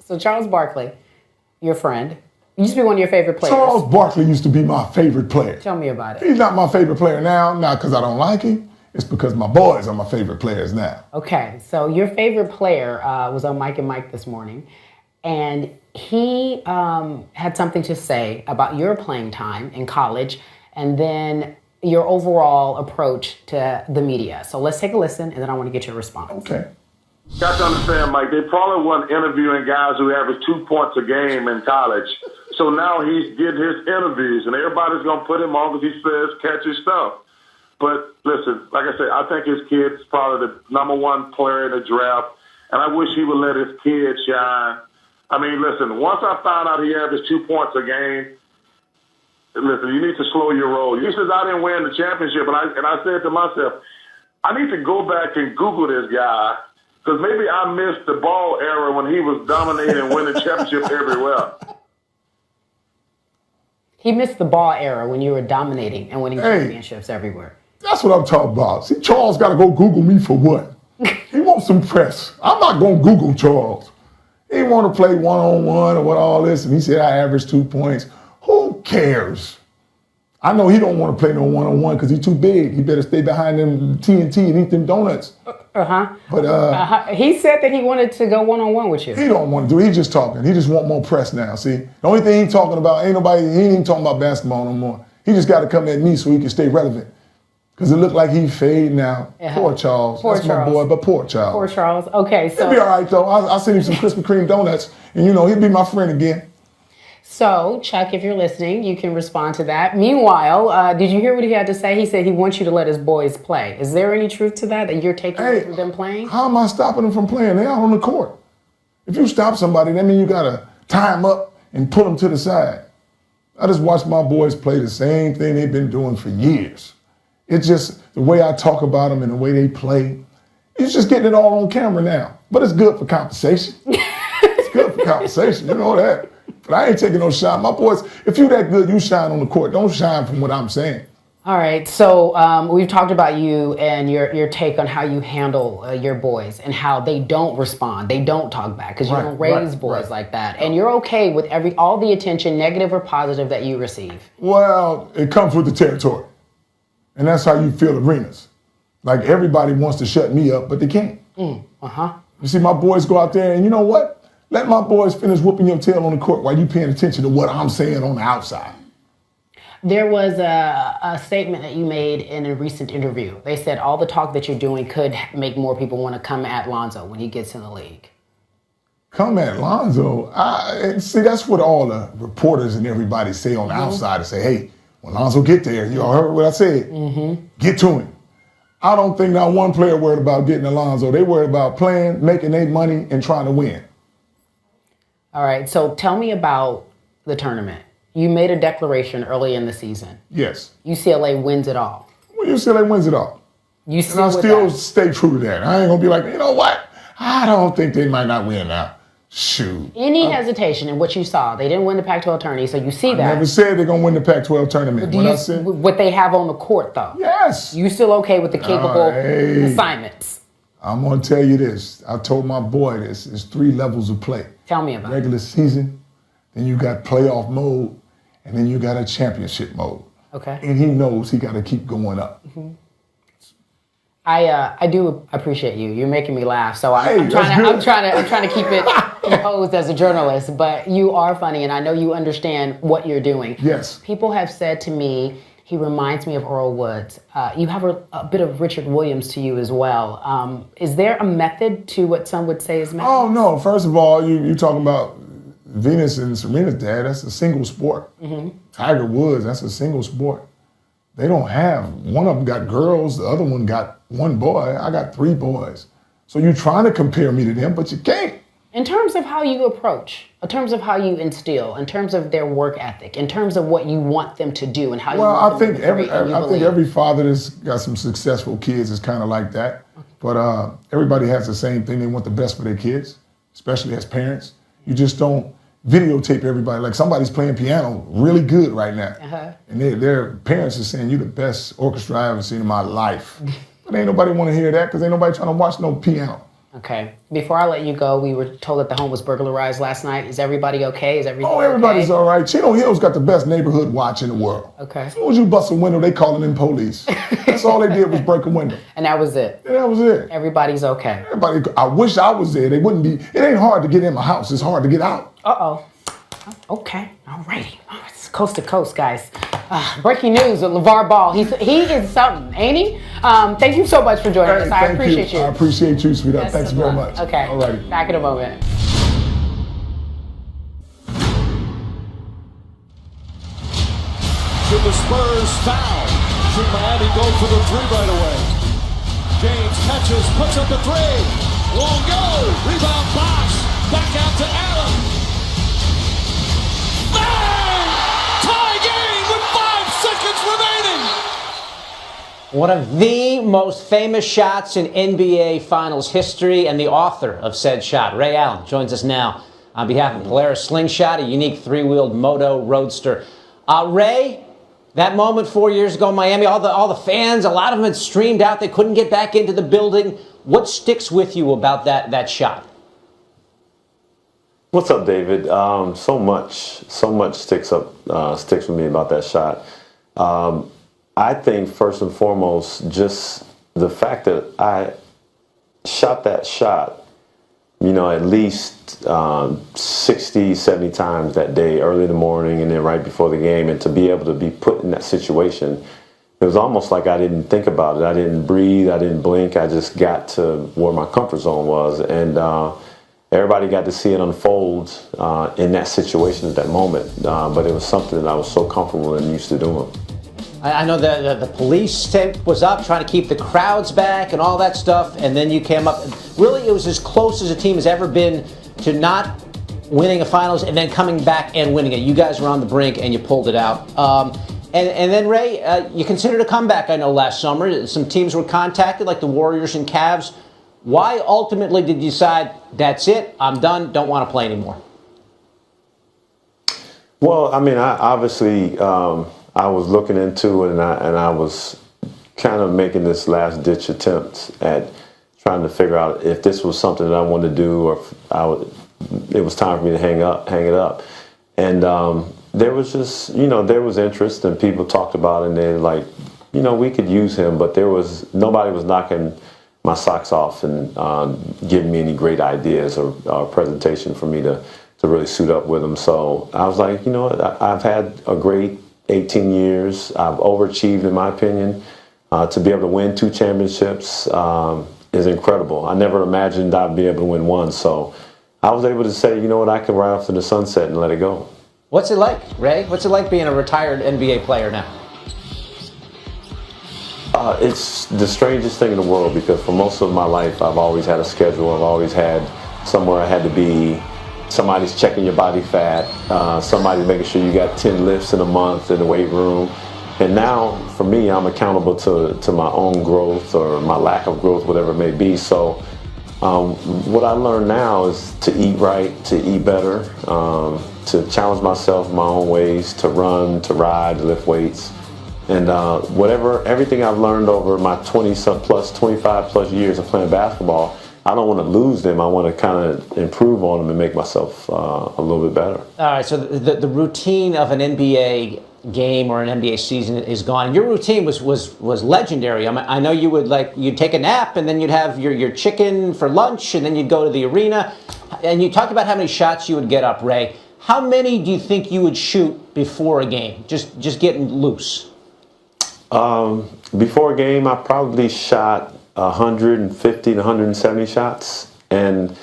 So Charles Barkley, your friend, used to be one of your favorite players. Charles Barkley used to be my favorite player. Tell me about it. He's not my favorite player now, not because I don't like him. It's because my boys are my favorite players now. Okay, so your favorite player was on Mike and Mike this morning, and he had something to say about your playing time in college and then your overall approach to the media. So let's take a listen, and then I want to get your response. Okay. Got to understand, Mike, they probably weren't interviewing guys who average 2 points a game in college. So now he's getting his interviews, and everybody's going to put him on because he says catchy stuff. But listen, like I said, I think his kid's probably the #1 player in the draft, and I wish he would let his kid shine. I mean, listen, once I found out he averaged 2 points a game, listen, you need to slow your roll. You said I didn't win the championship, and I said to myself, I need to go back and Google this guy, because maybe I missed the ball era when he was dominating and winning championship everywhere. He missed the ball era when you were dominating and winning championships everywhere. That's what I'm talking about. See, Charles got to go Google me for what? He wants some press. I'm not going to Google Charles. He want to play one-on-one or what all this, and he said I averaged 2 points. Who cares? I know he don't want to play no one-on-one because he's too big. He better stay behind them TNT and eat them donuts. But he said that he wanted to go one-on-one with you. He don't want to do it. He's just talking. He just want more press now, see? The only thing he's talking about, he ain't even talking about basketball no more. He just got to come at me so he can stay relevant. Because it looked like he fading now. Poor Charles. That's my boy, but poor Charles. Poor Charles. Okay, so... He'll be all right, though. I'll send him some Krispy Kreme donuts, and, he'll be my friend again. So, Chuck, if you're listening, you can respond to that. Meanwhile, did you hear what he had to say? He said he wants you to let his boys play. Is there any truth to that you're taking from them playing? How am I stopping them from playing? They're out on the court. If you stop somebody, that means you got to tie them up and pull them to the side. I just watch my boys play the same thing they've been doing for years. It's just the way I talk about them and the way they play. It's just getting it all on camera now. But it's good for conversation. It's good for conversation, you know that. But I ain't taking no shot. My boys, if you that good, you shine on the court. Don't shine from what I'm saying. All right, so we've talked about you and your take on how you handle your boys and how they don't respond. They don't talk back because you don't raise boys like that. And you're okay with all the attention, negative or positive, that you receive. Well, it comes with the territory. And that's how you feel arenas. Like everybody wants to shut me up, but they can't. You see, my boys go out there and you know what? Let my boys finish whooping your tail on the court while you paying attention to what I'm saying on the outside. There was a statement that you made in a recent interview. They said all the talk that you're doing could make more people want to come at Lonzo when he gets in the league. Come at Lonzo? See, that's what all the reporters and everybody say on the outside to say, hey, when Lonzo get there, you all heard what I said. Get to him. I don't think not one player worried about getting Lonzo. They worried about playing, making their money, and trying to win. All right, so tell me about the tournament. You made a declaration early in the season. Yes. UCLA wins it all. Well, UCLA wins it all. And I still stay true to that. I ain't going to be like, you know what? I don't think they might not win now. Shoot. Any hesitation in what you saw? They didn't win the Pac-12 tourney, so you see that. I never said they're going to win the Pac-12 tournament. What they have on the court, though? Yes. You still okay with the capable assignments? I'm going to tell you this. I told my boy this. There's 3 levels of play. Tell me about it. Regular season, then you got playoff mode, and then you got a championship mode. Okay. And he knows he got to keep going up. I do appreciate you. You're making me laugh. So I'm trying to keep it composed as a journalist. But you are funny, and I know you understand what you're doing. Yes. People have said to me, he reminds me of Earl Woods. You have a bit of Richard Williams to you as well. Is there a method to what some would say is method? Oh, no. First of all, you talking about Venus and Serena's dad. That's a single sport. Tiger Woods, that's a single sport. They don't have, one of them got girls, the other one got one boy. I got 3 boys. So you're trying to compare me to them, but you can't. In terms of how you approach, in terms of how you instill, in terms of their work ethic, in terms of what you want them to do and how you want them to be I think every father that's got some successful kids is kind of like that. But everybody has the same thing. They want the best for their kids, especially as parents. You just don't videotape everybody. Like somebody's playing piano really good right now. And their parents are saying, you're the best orchestra I ever seen in my life. But ain't nobody want to hear that because ain't nobody trying to watch no piano. Okay. Before I let you go, we were told that the home was burglarized last night. Is everybody okay? Is everything Everybody's okay? all right. Chino Hill's got the best neighborhood watch in the world. Okay. As soon as you bust a window, they calling in police. That's all they did was break a window. And that was it? And that was it. Everybody's okay? Everybody, I wish I was there. They wouldn't be. It ain't hard to get in my house. It's hard to get out. Uh-oh. Okay. All righty. Oh, it's coast to coast, guys. Breaking news with LaVar Ball. He is something, ain't he? Thank you so much for joining us. I appreciate you. I appreciate you, sweetheart. Best Thanks of very luck. much. Okay. All righty. Back in a moment. Should the Spurs foul? Should Miami go for the three right away? James catches, puts up the three. Won't go. Rebound Bosh. Back out to Allen. Bang! Tie game with 5 seconds remaining. One of the most famous shots in NBA Finals history and the author of said shot, Ray Allen, joins us now on behalf of Polaris Slingshot, a unique three-wheeled moto roadster. Ray, that moment 4 years ago in Miami, all the fans, a lot of them had streamed out. They couldn't get back into the building. What sticks with you about that shot? What's up, David? So much sticks with me about that shot. I think first and foremost, just the fact that I shot that shot, at least 60, 70 times that day, early in the morning and then right before the game, and to be able to be put in that situation, it was almost like I didn't think about it. I didn't breathe. I didn't blink. I just got to where my comfort zone was, and everybody got to see it unfold in that situation at that moment. But it was something that I was so comfortable and used to doing. I know the police tape was up, trying to keep the crowds back and all that stuff, and then you came up. Really, it was as close as a team has ever been to not winning a finals and then coming back and winning it. You guys were on the brink and you pulled it out. And then, Ray, you considered a comeback, I know, last summer. Some teams were contacted, like the Warriors and Cavs. Why ultimately did you decide, that's it, I'm done, don't want to play anymore? Well, I mean, I was looking into it, and I was kind of making this last-ditch attempt at trying to figure out if this was something that I wanted to do, or if it was time for me to hang it up. And there was just, there was interest, and people talked about it, and they're like, we could use him, but nobody was knocking my socks off and giving me any great ideas or presentation for me to really suit up with him. So I was like, I've had a great 18 years. I've overachieved, in my opinion. To be able to win 2 championships is incredible. I never imagined I'd be able to win one. So I was able to say, I can ride off to the sunset and let it go. What's it like, Ray? What's it like being a retired NBA player now? It's the strangest thing in the world, because for most of my life, I've always had a schedule. I've always had somewhere I had to be. Somebody's checking your body fat. Somebody's making sure you got 10 lifts in a month in the weight room. And now, for me, I'm accountable to my own growth or my lack of growth, whatever it may be. So what I learned now is to eat right, to eat better, to challenge myself in my own ways, to run, to ride, to lift weights. And everything I've learned over my 25 plus years of playing basketball, I don't want to lose them. I want to kind of improve on them and make myself a little bit better. All right, so the routine of an NBA game or an NBA season is gone. Your routine was legendary. I know you'd take a nap, and then you'd have your chicken for lunch, and then you'd go to the arena. And you talked about how many shots you would get up, Ray. How many do you think you would shoot before a game, just getting loose? Before a game, I probably shot 150 to 170 shots. And,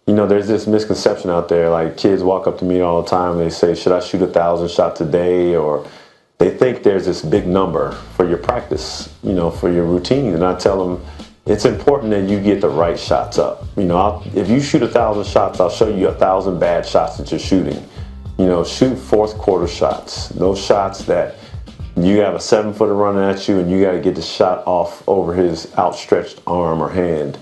there's this misconception out there, like kids walk up to me all the time and they say, should I shoot 1,000 shots a day? Or they think there's this big number for your practice, for your routine. And I tell them, it's important that you get the right shots up. If you shoot 1,000 shots, I'll show you 1,000 bad shots that you're shooting. Shoot fourth quarter shots. Those shots that you have a 7-footer running at you and you got to get the shot off over his outstretched arm or hand.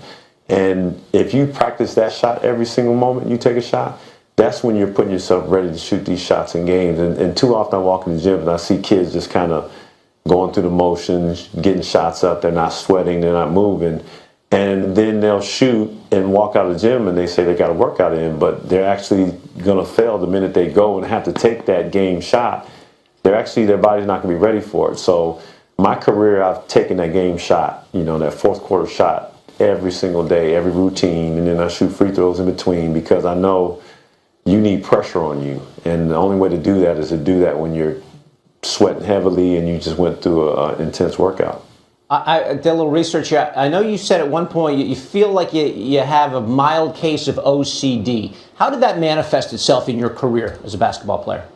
And if you practice that shot every single moment you take a shot, that's when you're putting yourself ready to shoot these shots in games. And too often I walk in the gym and I see kids just kind of going through the motions, getting shots up. They're not sweating, they're not moving. and then they'll shoot and walk out of the gym and they say they got a workout in, but they're actually going to fail the minute they go and have to take that game shot. Their body's not going to be ready for it. So my career, I've taken that game shot, that fourth quarter shot every single day, every routine, and then I shoot free throws in between because I know you need pressure on you. And the only way to do that is to do that when you're sweating heavily and you just went through an intense workout. I did a little research here. I know you said at one point you feel like you have a mild case of OCD. How did that manifest itself in your career as a basketball player?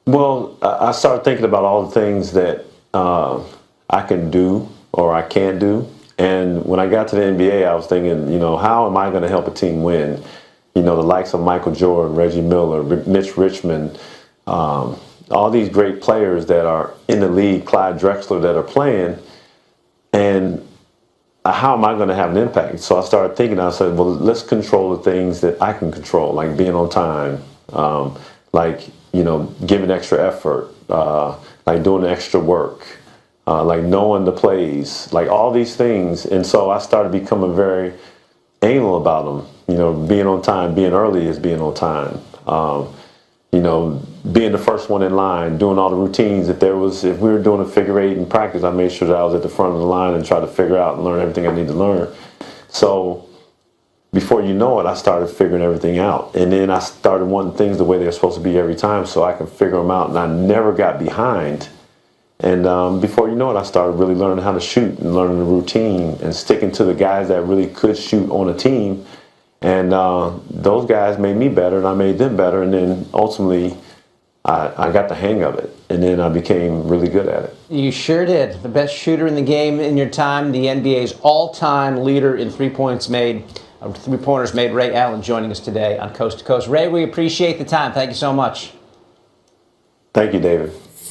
Well, I started thinking about all the things that I can do or I can't do. And when I got to the NBA, I was thinking, how am I going to help a team win? The likes of Michael Jordan, Reggie Miller, Mitch Richmond, all these great players that are in the league, Clyde Drexler, that are playing, and how am I going to have an impact? So I started thinking, I said, well, let's control the things that I can control, like being on time, giving extra effort, like doing extra work, like knowing the plays, like all these things. And so I started becoming very anal about them. Being on time, being early is being on time. Being the first one in line, doing all the routines. If we were doing a figure eight in practice, I made sure that I was at the front of the line and tried to figure out and learn everything I need to learn. So before you know it, I started figuring everything out. And then I started wanting things the way they're supposed to be every time so I can figure them out. And I never got behind. And before you know it, I started really learning how to shoot and learning the routine and sticking to the guys that really could shoot on a team. And those guys made me better, and I made them better. And then ultimately, I got the hang of it. And then I became really good at it. You sure did. The best shooter in the game in your time, the NBA's all-time leader in three-pointers made, Ray Allen, joining us today on Coast to Coast. Ray, we appreciate the time. Thank you so much. Thank you, David.